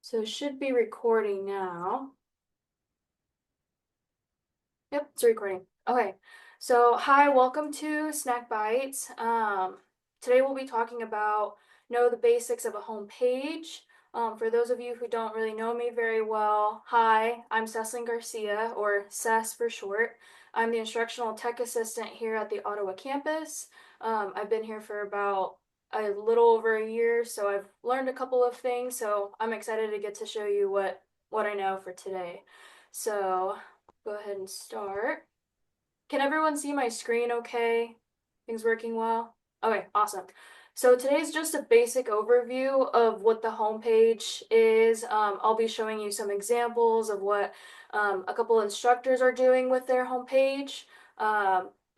So it should be recording now. Yep, it's recording. Okay. So hi, welcome to Snack Bites. Today we'll be talking about the basics of a home page. For those of you who don't really know me very well, hi, I'm Cecilyn Garcia, or Cess for short. I'm the instructional tech assistant here at the Ottawa campus. I've been here for about a little over a year, so I've learned a couple of things, so I'm excited to get to show you what I know for today. So go ahead and start. Can everyone see my screen okay? Things working well? Okay, awesome. So today's just a basic overview of what the homepage is. I'll be showing you some examples of what a couple instructors are doing with their homepage.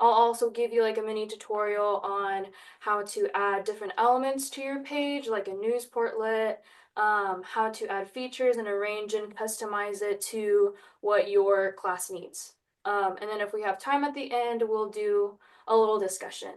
I'll also give you like a mini tutorial on how to add different elements to your page, like a news portlet, how to add features and arrange and customize it to what your class needs. And then if we have time at the end, we'll do a little discussion.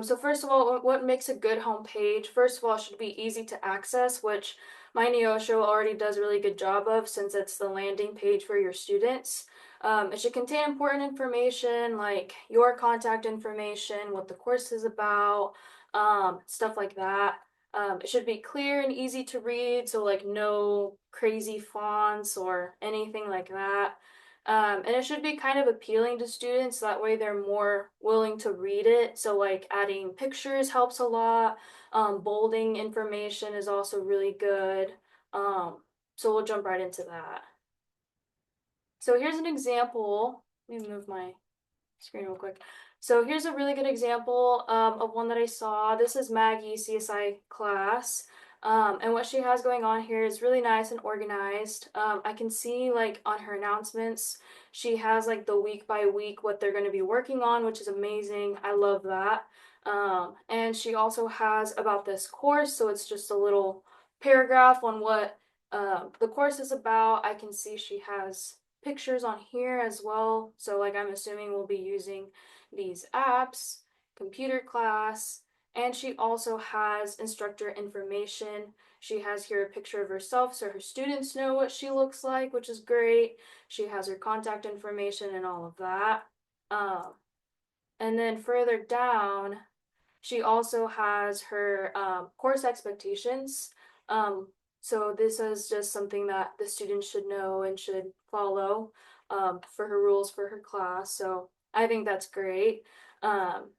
So first of all, what makes a good home page? First of all, it should be easy to access, which my Neosho already does a really good job of since it's the landing page for your students. It should contain important information like your contact information, what the course is about, stuff like that. It should be clear and easy to read, so like no crazy fonts or anything like that. And it should be kind of appealing to students, that way they're more willing to read it. So like adding pictures helps a lot. Bolding information is also really good. So we'll jump right into that. So here's an example. Let me move my screen real quick. So here's a really good example of one that I saw. This is Maggie, CSI class. And what she has going on here is really nice and organized. I can see like on her announcements, she has like the week by week what they're going to be working on, which is amazing. I love that. And she also has about this course, so it's just a little paragraph on what the course is about. I can see she has pictures on here as well. So like I'm assuming we'll be using these apps, computer class, and she also has instructor information. She has here a picture of herself so her students know what she looks like, which is great. She has her contact information and all of that. And then further down, she also has her course expectations. So this is just something that the students should know and should follow for her rules for her class. So I think that's great. Um,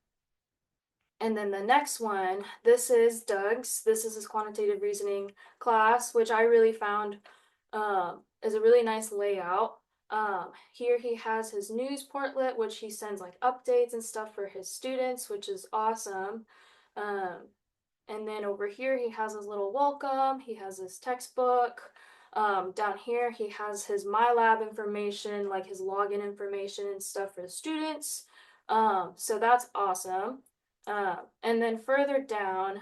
and then the next one, this is Doug's. This is his quantitative reasoning class, which I really found is a really nice layout. Here he has his news portlet, which he sends like updates and stuff for his students, which is awesome. Um, and then over here, he has his little welcome. He has his textbook. Down here, he has his MyLab information, like his login information and stuff for the students. So that's awesome. And then further down,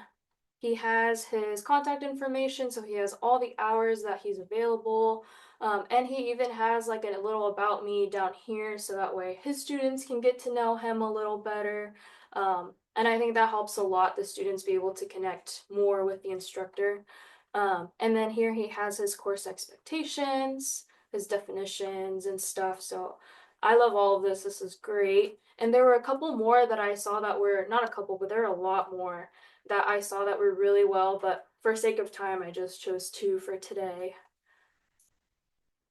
he has his contact information, so he has all the hours that he's available. And he even has like a little about me down here, so that way his students can get to know him a little better. And I think that helps a lot, the students be able to connect more with the instructor. And then here he has his course expectations, his definitions and stuff. So I love all of this. This is great. And there were a couple more that I saw that were, not a couple, but there are a lot more that I saw that were really well, but for sake of time, I just chose two for today.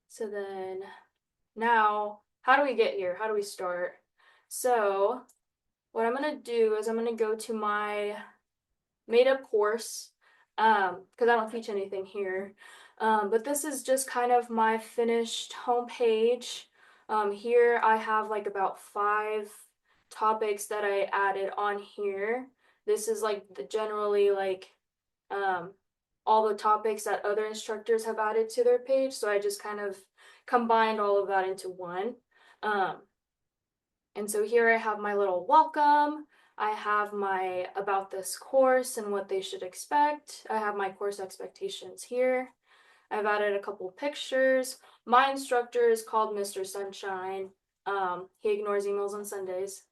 So then now, how do we get here? How do we start? So what I'm gonna do is I'm gonna go to my made up course, because I don't teach anything here. But this is just kind of my finished homepage. Here I have like about 5 topics that I added on here. This is like generally like um, all the topics that other instructors have added to their page. So I just kind of combined all of that into one. Um, and so here I have my little welcome. I have my about this course and what they should expect. I have my course expectations here. I've added a couple pictures. My instructor is called Mr. Sunshine. He ignores emails on Sundays.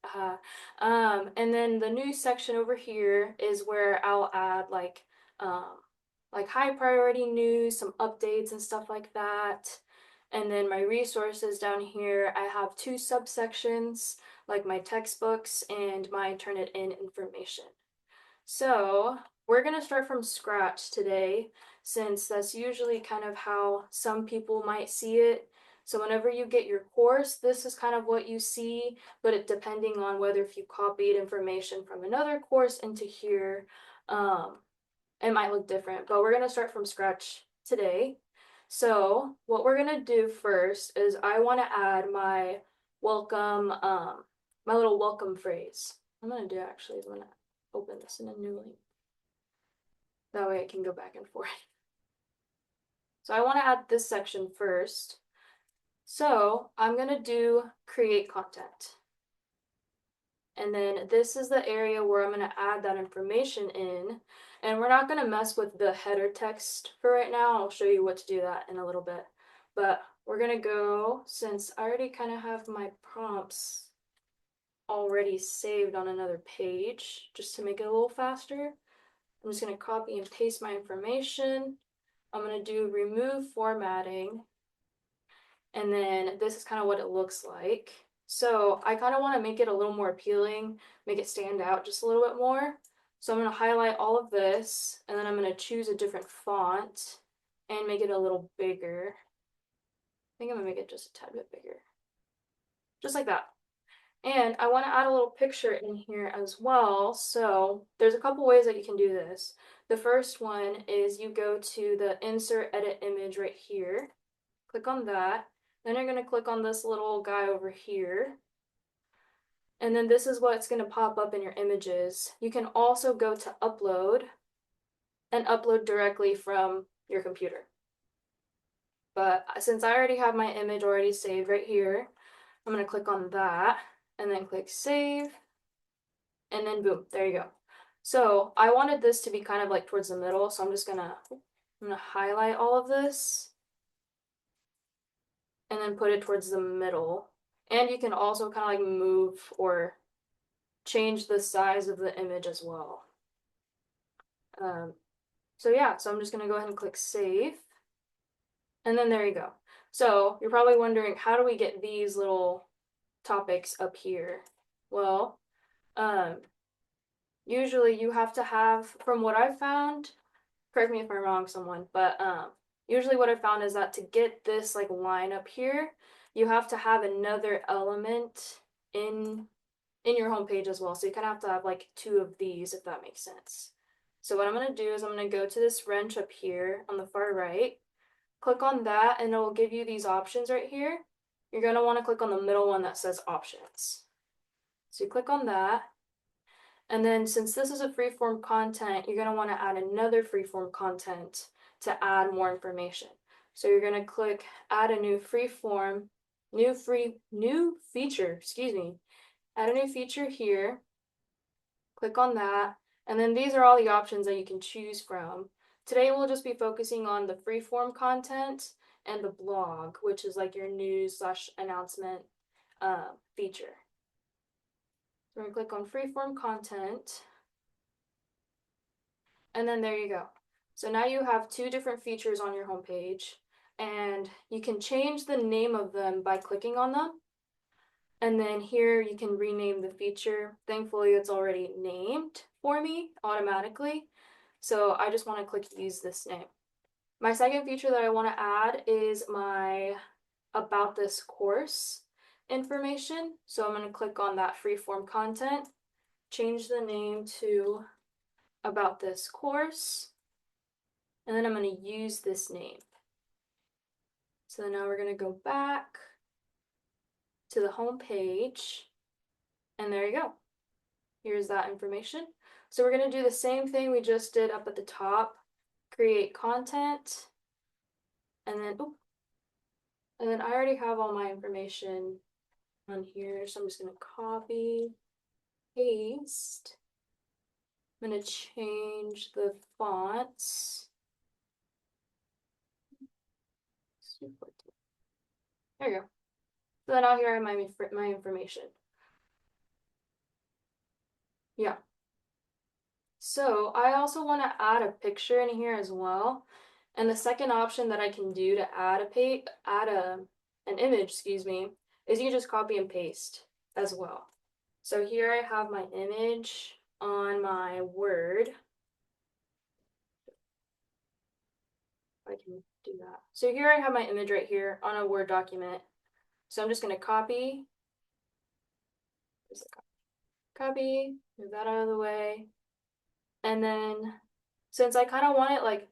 And then the news section over here is where I'll add like um, like high priority news, some updates and stuff like that. And then my resources down here, I have two subsections, like my textbooks and my Turnitin information. So we're going to start from scratch today, since that's usually kind of how some people might see it. So whenever you get your course, this is kind of what you see, but it depending on whether if you copied information from another course into here, um, it might look different. But we're going to start from scratch today. So what we're going to do first is I want to add my welcome, my little welcome phrase. I'm going to do actually, I'm going to open this in a new link. That way I can go back and forth. So I want to add this section first. So I'm going to do create content. And then this is the area where I'm going to add that information in. And we're not going to mess with the header text for right now. I'll show you what to do that in a little bit. But we're going to go, since I already kind of have my prompts already saved on another page, just to make it a little faster. I'm just going to copy and paste my information. I'm going to do remove formatting. And then this is kind of what it looks like. So I kind of want to make it a little more appealing, make it stand out just a little bit more. So I'm going to highlight all of this, and then I'm going to choose a different font and make it a little bigger. I think I'm going to make it just a tad bit bigger. Just like that. And I want to add a little picture in here as well. So there's a couple ways that you can do this. The first one is you go to the insert edit image right here. Click on that. Then you're going to click on this little guy over here. And then this is what's going to pop up in your images. You can also go to upload and upload directly from your computer. But since I already have my image already saved right here, I'm going to click on that and then click save. And then boom, there you go. So I wanted this to be kind of like towards the middle. So I'm gonna highlight all of this and then put it towards the middle. And you can also kind of like move or change the size of the image as well. So yeah, so I'm just gonna go ahead and click save. And then there you go. So you're probably wondering, how do we get these little topics up here? Well, usually you have to have, from what I've found, correct me if I'm wrong, someone, but usually what I found is that to get this like line up here, you have to have another element in your homepage as well. So you kind of have to have like two of these, if that makes sense. So what I'm going to do is I'm going to go to this wrench up here on the far right, click on that, and it will give you these options right here. You're going to want to click on the middle one that says options. So you click on that. And then since this is a freeform content, you're going to want to add another freeform content to add more information. So you're going to click add a new freeform, new feature, excuse me. Add a new feature here. Click on that. And then these are all the options that you can choose from. Today we'll just be focusing on the freeform content and the blog, which is like your news / announcement feature. So we're going to click on freeform content. And then there you go. So now you have two different features on your homepage, and you can change the name of them by clicking on them. And then here you can rename the feature. Thankfully, it's already named for me automatically. So I just want to click use this name. My second feature that I want to add is my about this course information. So I'm going to click on that freeform content, change the name to about this course, and then I'm going to use this name. So now we're going to go back to the home page, and there you go. Here's that information. So we're going to do the same thing we just did up at the top, create content, and then I already have all my information on here, so I'm just going to copy, paste. I'm going to change the fonts. There you go. So now here are my information. Yeah. So I also want to add a picture in here as well. And the second option that I can do to add an image, excuse me, is you just copy and paste as well. So here I have my image on my Word. I can do that. So here I have my image right here on a Word document. So I'm just going to copy, move that out of the way. And then since I kind of want it like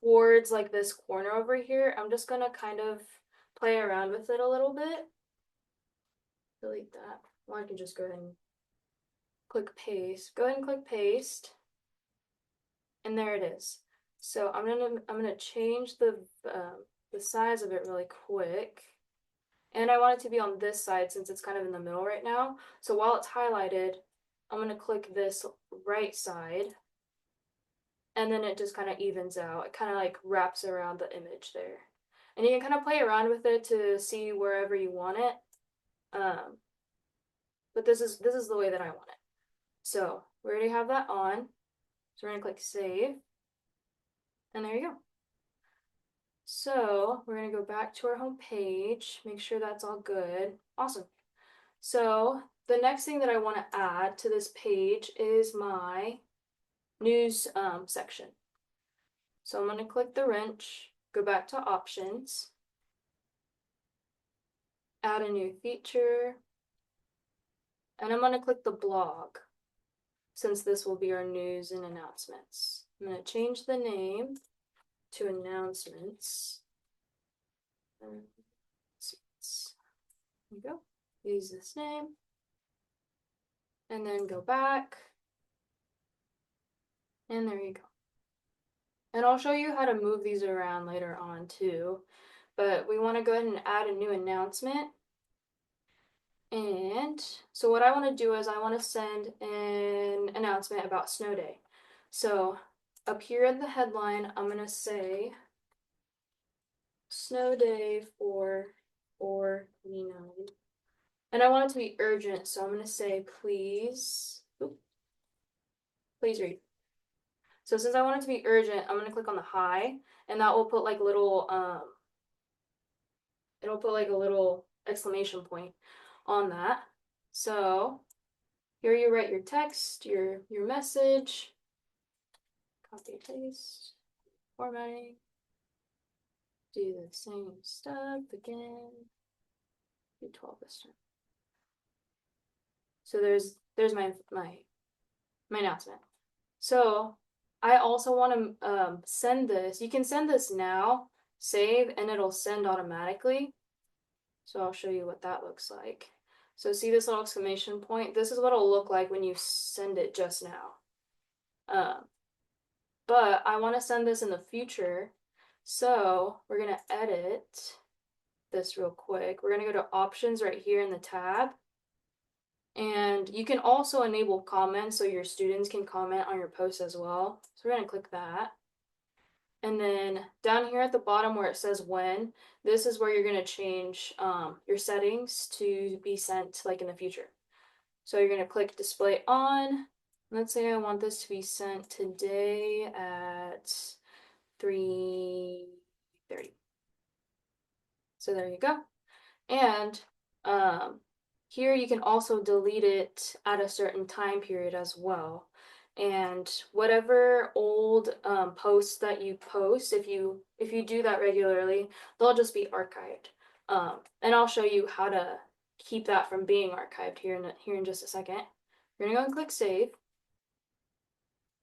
towards like this corner over here, I'm just gonna kind of play around with it a little bit. Delete that. Well, I can just go ahead and click paste. Go ahead and click paste. And there it is. So I'm gonna change the size of it really quick. And I want it to be on this side since it's kind of in the middle right now. So while it's highlighted, I'm gonna click this right side. And then it just kind of evens out. It kind of like wraps around the image there. And you can kind of play around with it to see wherever you want it. But this is the way that I want it. So we already have that on. So we're gonna click save. And there you go. So we're gonna go back to our home page, make sure that's all good. Awesome. So the next thing that I want to add to this page is my news section. So I'm going to click the wrench, go back to options, add a new feature, and I'm going to click the blog since this will be our news and announcements. I'm going to change the name to announcements. There you go. Use this name. And then go back. And there you go. And I'll show you how to move these around later on too. But we want to go ahead and add a new announcement. And so what I want to do is I want to send an announcement about snow day. So up here in the headline, I'm going to say snow day for 4/29. And I want it to be urgent, so I'm going to say please read. So since I want it to be urgent, I'm going to click on the high, and that will put like little it'll put like a little exclamation point on that. So here you write your text, your message, copy paste, formatting, do the same stuff again, do 12 this time. So there's my announcement. So I also want to send this. You can send this now, save, and it'll send automatically. So I'll show you what that looks like. So see this little exclamation point? This is what it'll look like when you send it just now. But I want to send this in the future. So we're going to edit this real quick. We're going to go to options right here in the tab. And you can also enable comments so your students can comment on your post as well. So we're going to click that. And then down here at the bottom where it says when, this is where you're going to change your settings to be sent like in the future. So you're going to click display on. Let's say I want this to be sent today at 3:30. So there you go. And here you can also delete it at a certain time period as well. And whatever old posts that you post, if you do that regularly, they'll just be archived. And I'll show you how to keep that from being archived here in just a second. You're gonna go and click save.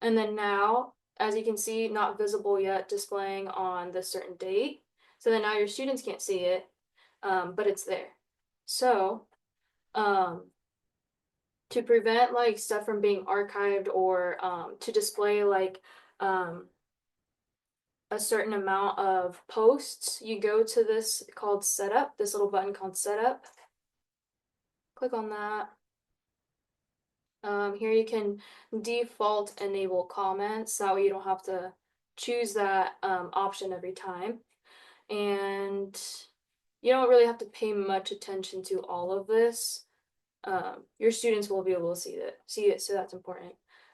And then now, as you can see, not visible yet, displaying on the certain date. So then now your students can't see it, but it's there. So to prevent like stuff from being archived or to display like a certain amount of posts, you go to this called setup, this little button called setup. Click on that. Here you can default enable comments, that way you don't have to choose that option every time. And you don't really have to pay much attention to all of this. Your students will be able to see it, so that's important.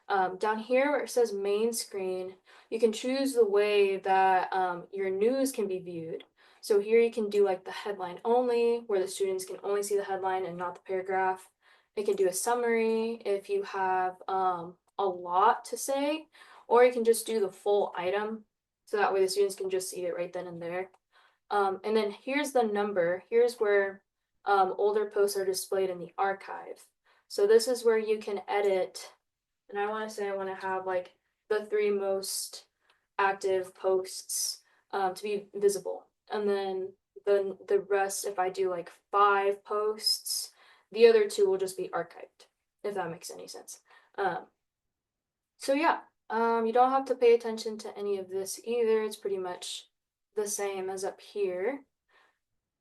Down here where it says main screen, you can choose the way that your news can be viewed. So here you can do like the headline only, where the students can only see the headline and not the paragraph. It can do a summary if you have a lot to say, or you can just do the full item, so that way the students can just see it right then and there. And then here's the number. Here's where older posts are displayed in the archive. So this is where you can edit, and I want to say I want to have like the 3 most active posts to be visible. And then the rest, if I do like 5 posts, the other 2 will just be archived, if that makes any sense. So yeah, you don't have to pay attention to any of this either. It's pretty much the same as up here.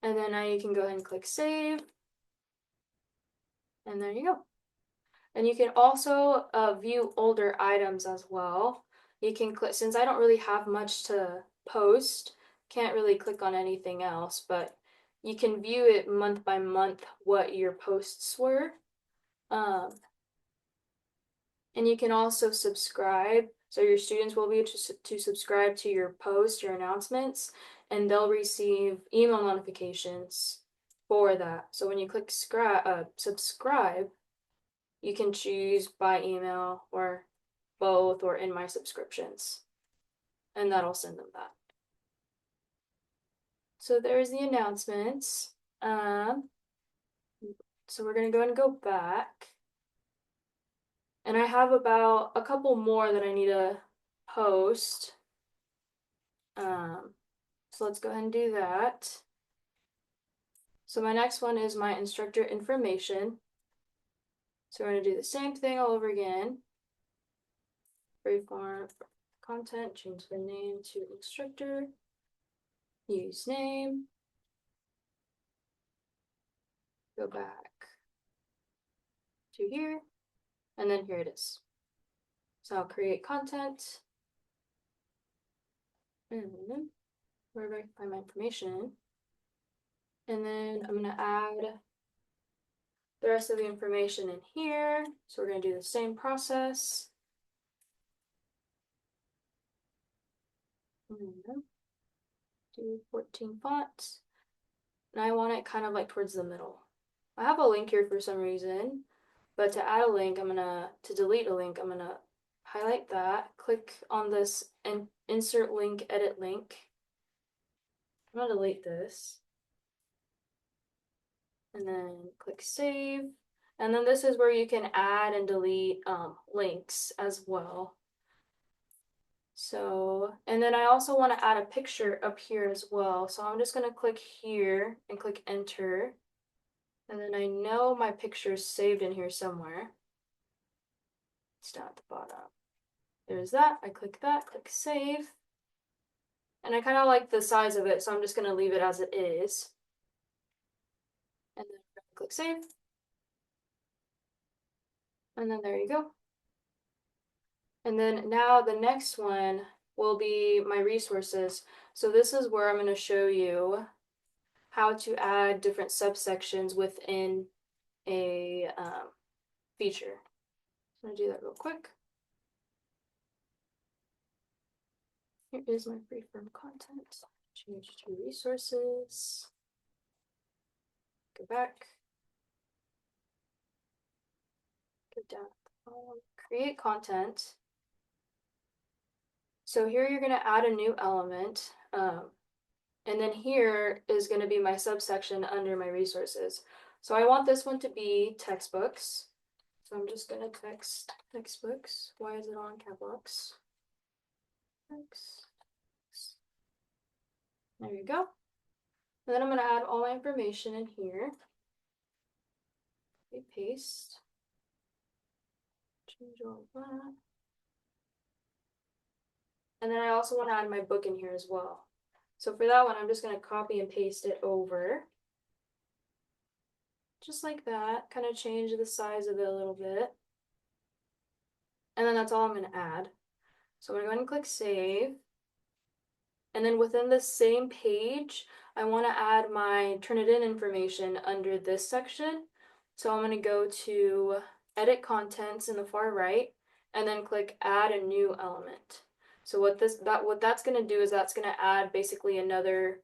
And then now you can go ahead and click save. And there you go. And you can also view older items as well. You can click, since I don't really have much to post, can't really click on anything else, but you can view it month by month what your posts were. And you can also subscribe. So your students will be able to subscribe to your posts, your announcements, and they'll receive email notifications for that. So when you click subscribe, you can choose by email or both or in my subscriptions, and that'll send them that. So there's the announcements. So we're gonna go ahead and go back. And I have about a couple more that I need to post. So let's go ahead and do that. So my next one is my instructor information. So we're going to do the same thing all over again. Freeform content, change the name to instructor, use name, go back to here, and then here it is. So I'll create content, and then wherever I can find my information, and then I'm going to add the rest of the information in here. So we're going to do the same process. Do 14 fonts. And I want it kind of like towards the middle. I have a link here for some reason, but to add a link, to delete a link, I'm gonna highlight that, click on this and insert link, edit link. I'm gonna delete this. And then click save. And then this is where you can add and delete links as well. So, and then I also want to add a picture up here as well. So I'm just going to click here and click enter. And then I know my picture is saved in here somewhere. It's down at the bottom. There's that. I click that, click save. And I kind of like the size of it, so I'm just going to leave it as it is. And then click save. And then there you go. And then now the next one will be my resources. So this is where I'm going to show you how to add different subsections within a feature. I'm going to do that real quick. Here is my freeform content. Change to resources. Go back. Go down. Create content. So here you're going to add a new element. And then here is going to be my subsection under my resources. So I want this one to be textbooks. So I'm just going to text textbooks. Why is it on cap locks? There you go. And then I'm going to add all my information in here. Okay, paste. Change all that. And then I also want to add my book in here as well. So for that one, I'm just going to copy and paste it over. Just like that, kind of change the size of it a little bit. And then that's all I'm going to add. So I'm going to go ahead and click save. And then within the same page, I want to add my Turnitin information under this section. So I'm going to go to edit contents in the far right, and then click add a new element. So what that's going to do is that's going to add basically another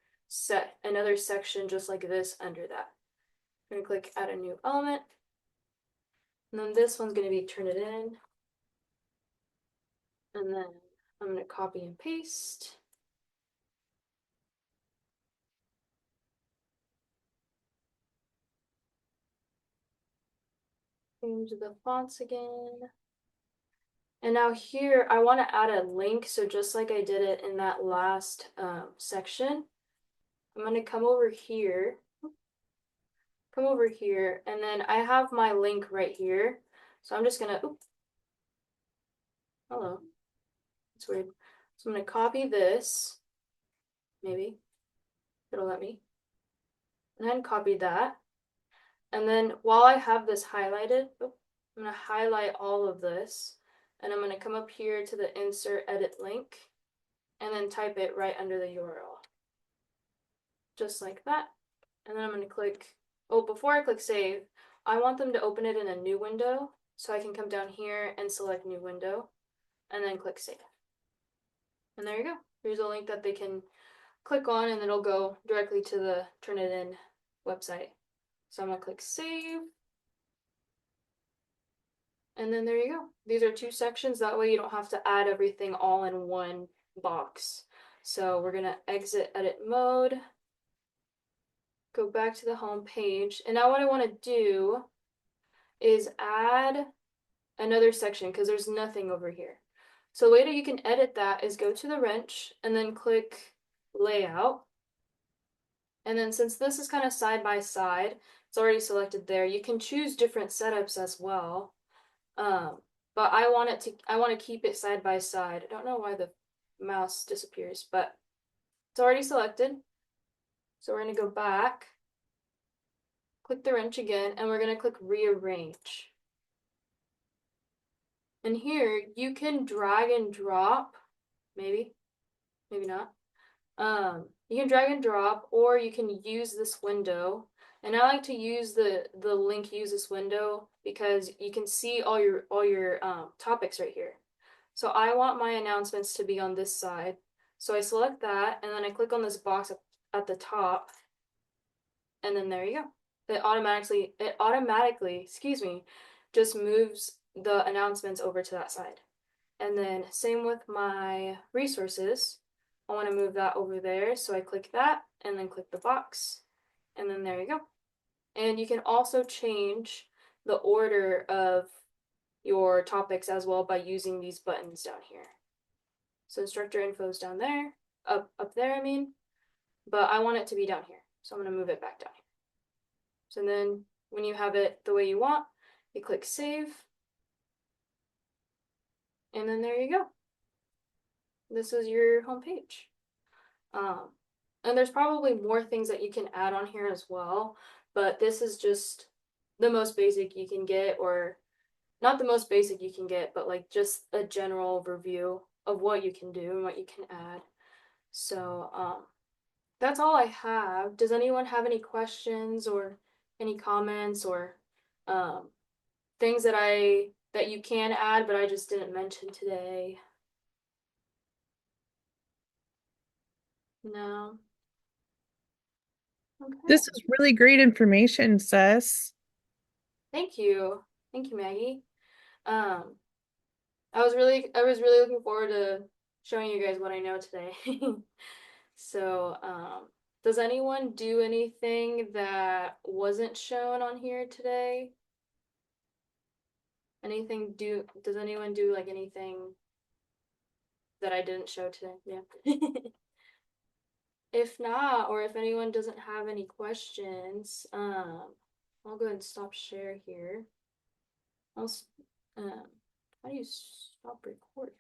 section just like this under that. I'm going to click add a new element. And then this one's going to be turn it in. And then I'm going to copy and paste. Change the fonts again. And now here, I want to add a link. So just like I did it in that last section, I'm going to come over here, and then I have my link right here. So I'm just going to, hello, it's weird. So I'm going to copy this, maybe it'll let me, and then copy that. And then while I have this highlighted, I'm going to highlight all of this, and I'm going to come up here to the insert edit link, and then type it right under the URL. Just like that. And then I'm going to click, oh, before I click save, I want them to open it in a new window. So I can come down here and select new window and then click save. And there you go. Here's a link that they can click on and it'll go directly to the Turnitin website. So I'm going to click save. And then there you go. These are two sections. That way you don't have to add everything all in one box. So we're going to exit edit mode. Go back to the home page. And now what I want to do is add another section because there's nothing over here. So the way that you can edit that is go to the wrench and then click layout. And then since this is kind of side by side, it's already selected there. You can choose different setups as well. But I want to keep it side by side. I don't know why the mouse disappears, but it's already selected. So we're going to go back, click the wrench again, and we're going to click rearrange. And here you can drag and drop, maybe not. You can drag and drop, or you can use this window. And I like to use the link use this window because you can see all your topics right here. So I want my announcements to be on this side. So I select that and then I click on this box at the top. And then there you go. It automatically, excuse me, just moves the announcements over to that side. And then same with my resources. I want to move that over there. So I click that and then click the box. And then there you go. And you can also change the order of your topics as well by using these buttons down here. So instructor info is down there, up there, I mean, but I want it to be down here. So I'm going to move it back down here. So then when you have it the way you want, you click save. And then there you go. This is your home page. And there's probably more things that you can add on here as well, but this is just the most basic you can get, or not the most basic you can get, but like just a general overview of what you can do and what you can add. So that's all I have. Does anyone have any questions or any comments or things that you can add but I just didn't mention today? No. Okay. This is really great information, Sis. Thank you. Thank you, Maggie. Um, I was really looking forward to showing you guys what I know today. So, does anyone do anything that wasn't shown on here today? Does anyone do like anything that I didn't show today? Yeah. If not, or if anyone doesn't have any questions, I'll go ahead and stop share here. How do you stop recording?